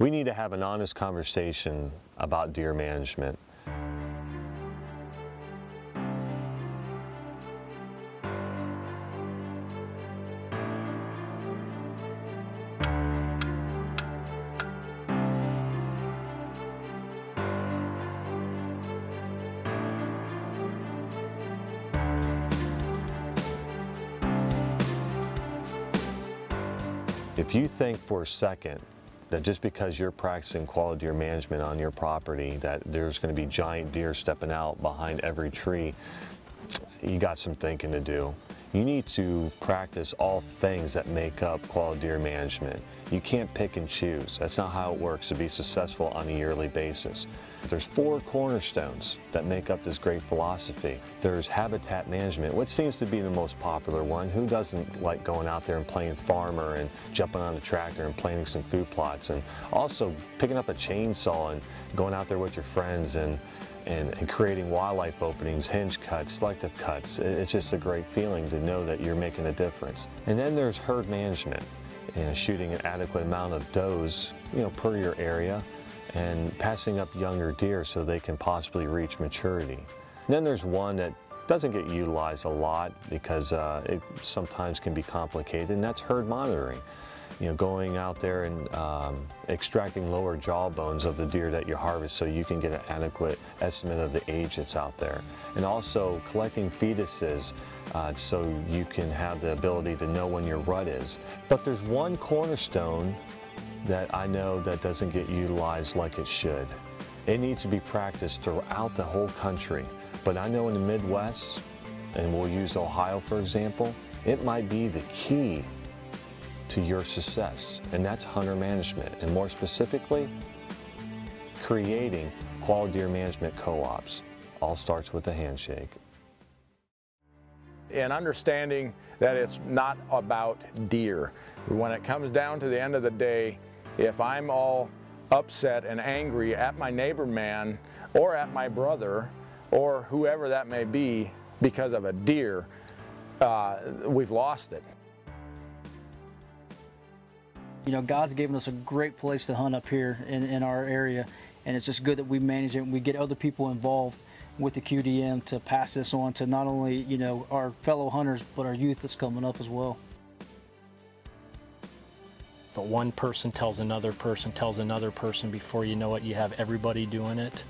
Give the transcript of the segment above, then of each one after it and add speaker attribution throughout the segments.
Speaker 1: We need to have an honest conversation about deer management. If you think for a second that just because you're practicing quality deer management on your property that there's going to be giant deer stepping out behind every tree, you got some thinking to do. You need to practice all things that make up quality deer management. You can't pick and choose. That's not how it works to be successful on a yearly basis. There's 4 cornerstones that make up this great philosophy. There's habitat management, which seems to be the most popular one. Who doesn't like going out there and playing farmer and jumping on a tractor and planting some food plots, and also picking up a chainsaw and going out there with your friends and creating wildlife openings, hinge cuts, selective cuts. It's just a great feeling to know that you're making a difference. And then there's herd management, shooting an adequate amount of does, per your area, and passing up younger deer so they can possibly reach maturity. And then there's one that doesn't get utilized a lot because it sometimes can be complicated, and that's herd monitoring. Going out there and extracting lower jaw bones of the deer that you harvest so you can get an adequate estimate of the age that's out there. And also collecting fetuses so you can have the ability to know when your rut is. But there's one cornerstone that I know that doesn't get utilized like it should. It needs to be practiced throughout the whole country. But I know in the Midwest, and we'll use Ohio for example, it might be the key to your success, and that's hunter management, and more specifically, creating quality deer management co-ops. All starts with a handshake.
Speaker 2: And understanding that it's not about deer. When it comes down to the end of the day, if I'm all upset and angry at my neighbor man or at my brother or whoever that may be because of a deer, we've lost it.
Speaker 3: God's given us a great place to hunt up here in our area, and it's just good that we manage it and we get other people involved with the QDM to pass this on to not only, our fellow hunters, but our youth that's coming up as well.
Speaker 4: But one person tells another person before you know it, you have everybody doing it.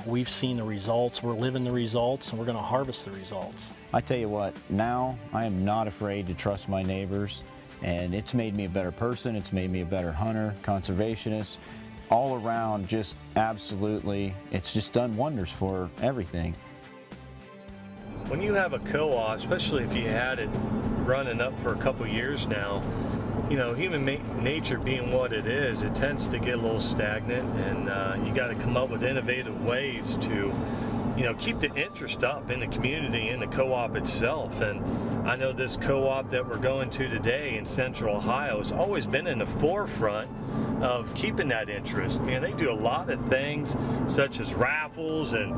Speaker 4: We've seen the results, we're living the results, and we're going to harvest the results.
Speaker 5: I tell you what, now I am not afraid to trust my neighbors. And it's made me a better person, it's made me a better hunter, conservationist, all around, just absolutely, it's just done wonders for everything.
Speaker 1: When you have a co-op, especially if you had it running up for a couple years now, human nature being what it is, it tends to get a little stagnant, and you got to come up with innovative ways to keep the interest up in the community and the co-op itself. And I know this co-op that we're going to today in Central Ohio has always been in the forefront of keeping that interest. They do a lot of things such as raffles and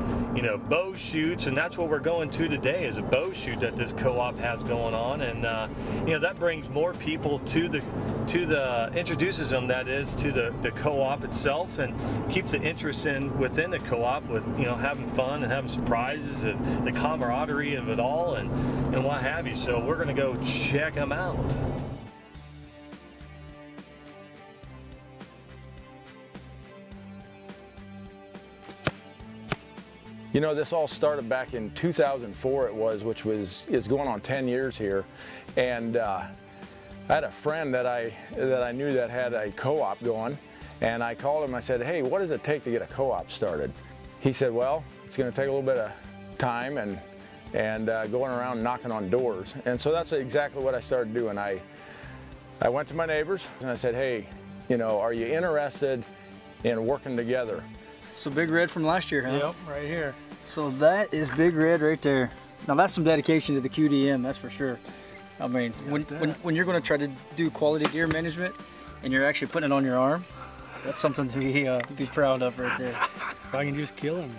Speaker 1: bow shoots, and that's what we're going to today is a bow shoot that this co-op has going on. And that brings more people to the introduces them, that is, to the co-op itself, and keeps the interest within the co-op with having fun and having surprises and the camaraderie of it all and what have you. So we're going to go check them out.
Speaker 2: This all started back in 2004 which is going on 10 years here. And I had a friend that I knew that had a co-op going, and I called him. I said, hey, what does it take to get a co-op started? He said, well, it's going to take a little bit of time and going around knocking on doors. And so that's exactly what I started doing. I went to my neighbors and I said, hey, are you interested in working together?
Speaker 3: So Big Red from last year, huh?
Speaker 4: Yep, right here.
Speaker 3: So that is Big Red right there. Now that's some dedication to the QDM, that's for sure. I mean, when you're going to try to do quality deer management and you're actually putting it on your arm, that's something to be proud of right there.
Speaker 4: If I can just kill him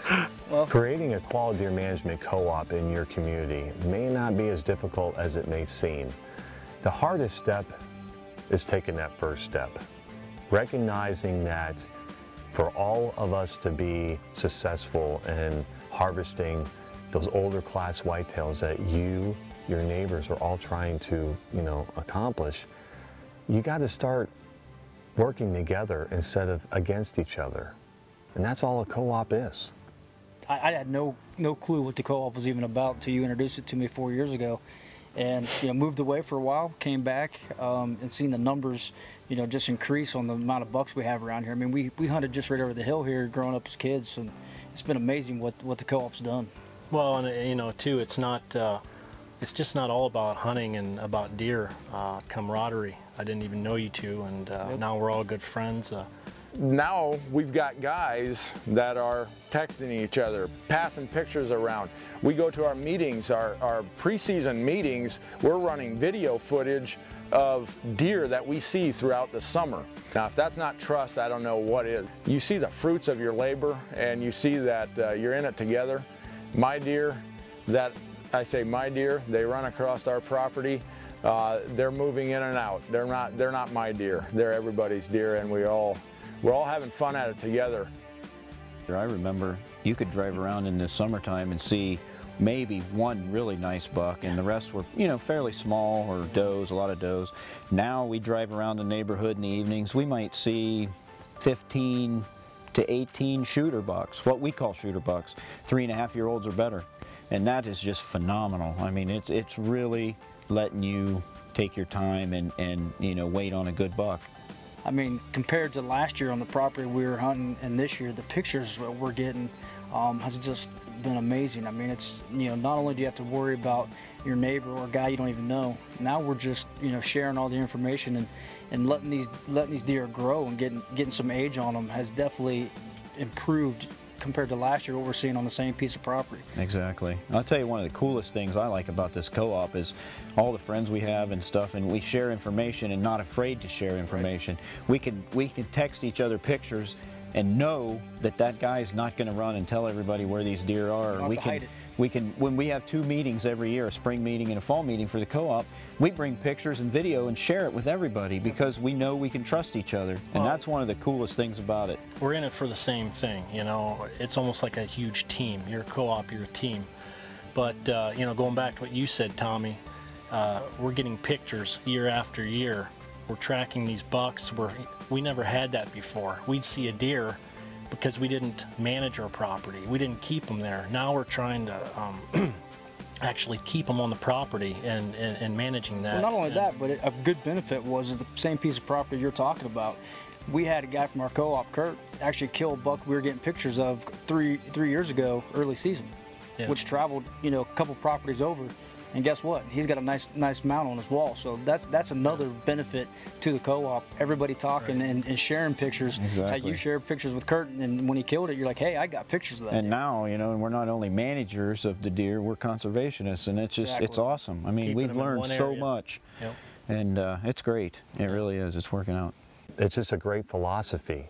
Speaker 4: now.
Speaker 1: Well, creating a quality deer management co-op in your community may not be as difficult as it may seem. The hardest step is taking that first step. recognizing that for all of us to be successful in harvesting those older class whitetails that you, your neighbors are all trying to, accomplish, you got to start working together instead of against each other. And that's all a co-op is.
Speaker 3: I had no clue what the co-op was even about until you introduced it to me 4 years ago. And moved away for a while, came back, and seen the numbers, just increase on the amount of bucks we have around here. I mean, we hunted just right over the hill here growing up as kids, and it's been amazing what the co-op's done.
Speaker 4: Well, and too, it's just not all about hunting and about deer, camaraderie. I didn't even know you two, and now we're all good friends.
Speaker 2: Now we've got guys that are texting each other, passing pictures around. We go to our meetings, our pre-season meetings, we're running video footage of deer that we see throughout the summer. Now, if that's not trust, I don't know what is. You see the fruits of your labor, and you see that you're in it together. My deer, I say my deer, they run across our property. They're moving in and out. They're not my deer. They're everybody's deer, and we're all having fun at it together.
Speaker 5: I remember you could drive around in the summertime and see maybe one really nice buck, and the rest were, fairly small, or does, a lot of does. Now we drive around the neighborhood in the evenings, we might see 15 to 18 shooter bucks, what we call shooter bucks, 3.5-year-olds or better. And that is just phenomenal. I mean, it's really letting you take your time and wait on a good buck.
Speaker 3: I mean, compared to last year on the property we were hunting, and this year, the pictures that we're getting has just been amazing. I mean, it's, not only do you have to worry about your neighbor or a guy you don't even know, now we're just, sharing all the information and letting these deer grow and getting some age on them has definitely improved compared to last year what we're seeing on the same piece of property.
Speaker 5: Exactly. I'll tell you, one of the coolest things I like about this co-op is all the friends we have and stuff, and we share information and not afraid to share information. Right. We can text each other pictures and know that guy's not going to run and tell everybody where these deer are. We can, when we have 2 meetings every year, a spring meeting and a fall meeting for the co-op, we bring pictures and video and share it with everybody because we know we can trust each other. And that's one of the coolest things about it.
Speaker 4: We're in it for the same thing, It's almost like a huge team. You're a co-op, you're a team. But, going back to what you said, Tommy, we're getting pictures year after year. We're tracking these bucks. We never had that before. We'd see a deer because we didn't manage our property. We didn't keep them there. Now we're trying to actually keep them on the property and managing that.
Speaker 3: Well, not only that, but a good benefit was the same piece of property you're talking about. We had a guy from our co-op, Kurt, actually kill a buck we were getting pictures of three years ago, early season, which traveled, a couple properties over. And guess what? He's got a nice mount on his wall. So that's another benefit to the co-op. Everybody talking and sharing pictures.
Speaker 5: Exactly.
Speaker 3: You shared pictures with Kurt, and when he killed it, you're like, hey, I got pictures of that.
Speaker 5: And now, we're not only managers of the deer, we're conservationists, and it's just, it's awesome. I mean, we've learned so much.
Speaker 4: Yep.
Speaker 5: And it's great. It really is. It's working out.
Speaker 1: It's just a great philosophy.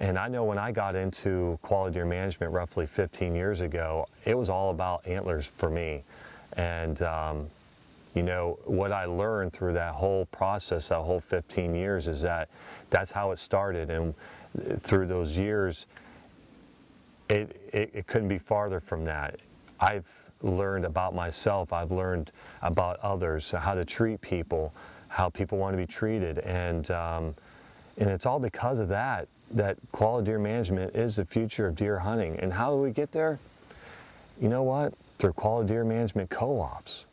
Speaker 1: And I know when I got into quality deer management roughly 15 years ago, it was all about antlers for me. And, what I learned through that whole process, that whole 15 years, is that's how it started. And through those years, it couldn't be farther from that. I've learned about myself. I've learned about others, how to treat people, how people want to be treated. And it's all because of that quality deer management is the future of deer hunting. And how do we get there? You know what? Through quality deer management co-ops.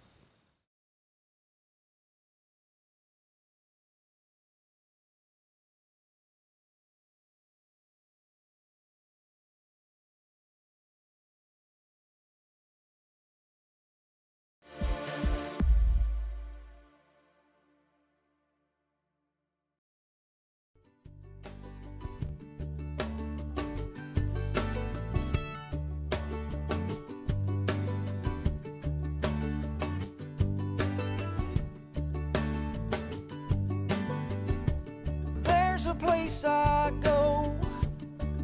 Speaker 6: There's a place I go,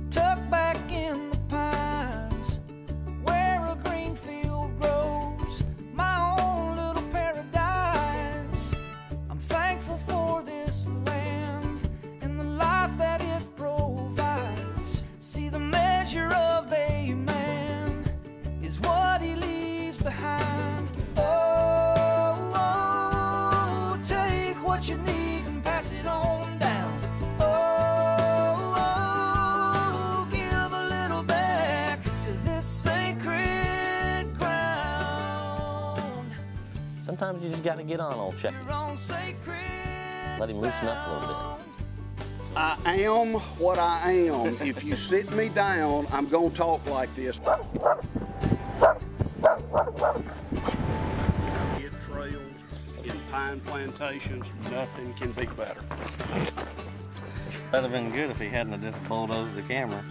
Speaker 6: tucked back in the pines, where a green field grows, my own little paradise. I'm thankful for this land and the life behind. Oh, take what you need and pass it on down. Oh, give a little back to this sacred ground.
Speaker 7: Sometimes you just got to get on old Chucky.
Speaker 6: Your own sacred
Speaker 7: Let him loosen up a little bit.
Speaker 8: I am what I am. If you sit me down, I'm gonna talk like this. In trails, in pine plantations, nothing can be better.
Speaker 7: That'd have been good if he hadn't have just bulldozed the camera.